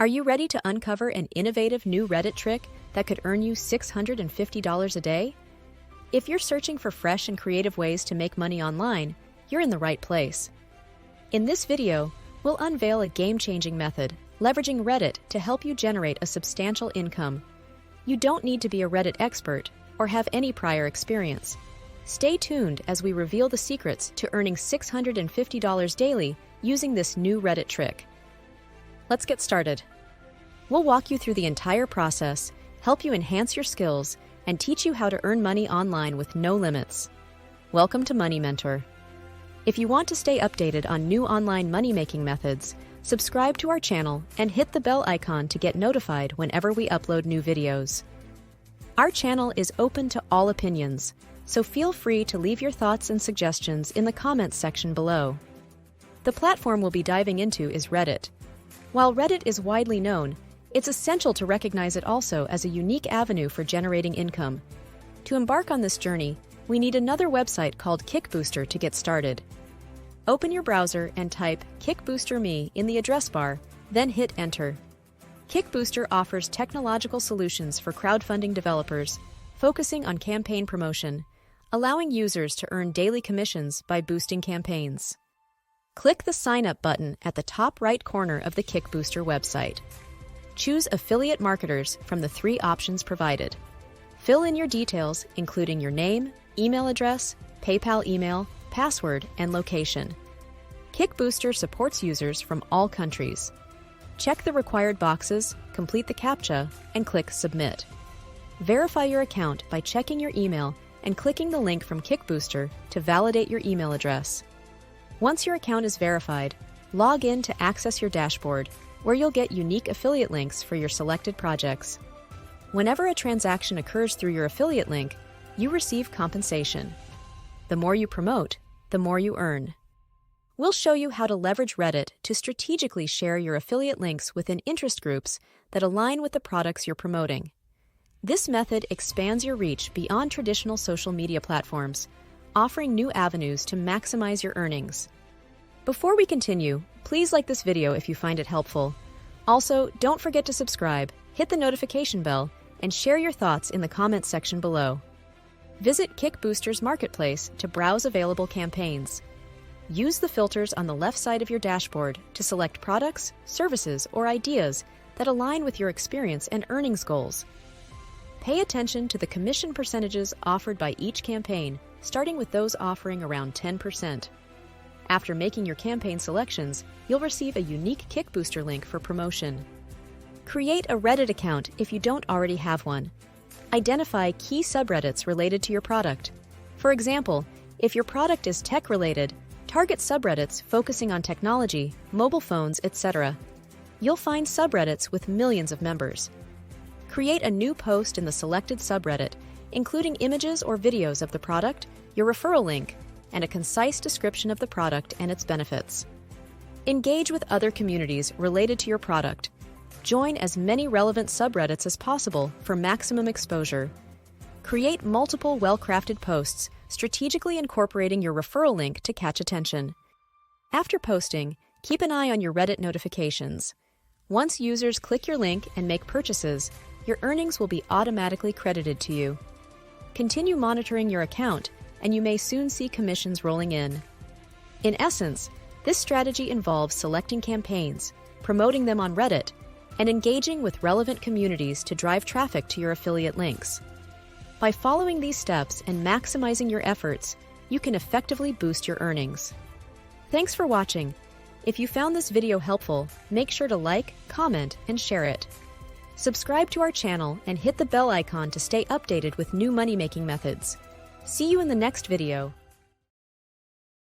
Are you ready to uncover an innovative new Reddit trick that could earn you $650 a day? If you're searching for fresh and creative ways to make money online, you're in the right place. In this video, we'll unveil a game-changing method, leveraging Reddit to help you generate a substantial income. You don't need to be a Reddit expert or have any prior experience. Stay tuned as we reveal the secrets to earning $650 daily using this new Reddit trick. Let's get started. We'll walk you through the entire process, help you enhance your skills, and teach you how to earn money online with no limits. Welcome to Money Mentor. If you want to stay updated on new online money-making methods, subscribe to our channel and hit the bell icon to get notified whenever we upload new videos. Our channel is open to all opinions, so feel free to leave your thoughts and suggestions in the comments section below. The platform we'll be diving into is Reddit. While Reddit is widely known, it's essential to recognize it also as a unique avenue for generating income. To embark on this journey, we need another website called Kickbooster to get started. Open your browser and type Kickbooster.me in the address bar, then hit enter. Kickbooster offers technological solutions for crowdfunding developers, focusing on campaign promotion, allowing users to earn daily commissions by boosting campaigns. Click the Sign Up button at the top right corner of the Kickbooster website. Choose Affiliate Marketers from the 3 options provided. Fill in your details, including your name, email address, PayPal email, password, and location. Kickbooster supports users from all countries. Check the required boxes, complete the CAPTCHA, and click Submit. Verify your account by checking your email and clicking the link from Kickbooster to validate your email address. Once your account is verified, log in to access your dashboard, where you'll get unique affiliate links for your selected projects. Whenever a transaction occurs through your affiliate link, you receive compensation. The more you promote, the more you earn. We'll show you how to leverage Reddit to strategically share your affiliate links within interest groups that align with the products you're promoting. This method expands your reach beyond traditional social media platforms, offering new avenues to maximize your earnings. Before we continue, please like this video if you find it helpful. Also, don't forget to subscribe, hit the notification bell, and share your thoughts in the comments section below. Visit Kickbooster's marketplace to browse available campaigns. Use the filters on the left side of your dashboard to select products, services, or ideas that align with your experience and earnings goals. Pay attention to the commission percentages offered by each campaign, starting with those offering around 10%. After making your campaign selections, you'll receive a unique Kickbooster link for promotion. Create a Reddit account if you don't already have one. Identify key subreddits related to your product. For example, if your product is tech-related, target subreddits focusing on technology, mobile phones, etc. You'll find subreddits with millions of members. Create a new post in the selected subreddit, including images or videos of the product, your referral link, and a concise description of the product and its benefits. Engage with other communities related to your product. Join as many relevant subreddits as possible for maximum exposure. Create multiple well-crafted posts, strategically incorporating your referral link to catch attention. After posting, keep an eye on your Reddit notifications. Once users click your link and make purchases, your earnings will be automatically credited to you. Continue monitoring your account, and you may soon see commissions rolling in. In essence, this strategy involves selecting campaigns, promoting them on Reddit, and engaging with relevant communities to drive traffic to your affiliate links. By following these steps and maximizing your efforts, you can effectively boost your earnings. Thanks for watching. If you found this video helpful, make sure to like, comment, and share it. Subscribe to our channel and hit the bell icon to stay updated with new money-making methods. See you in the next video.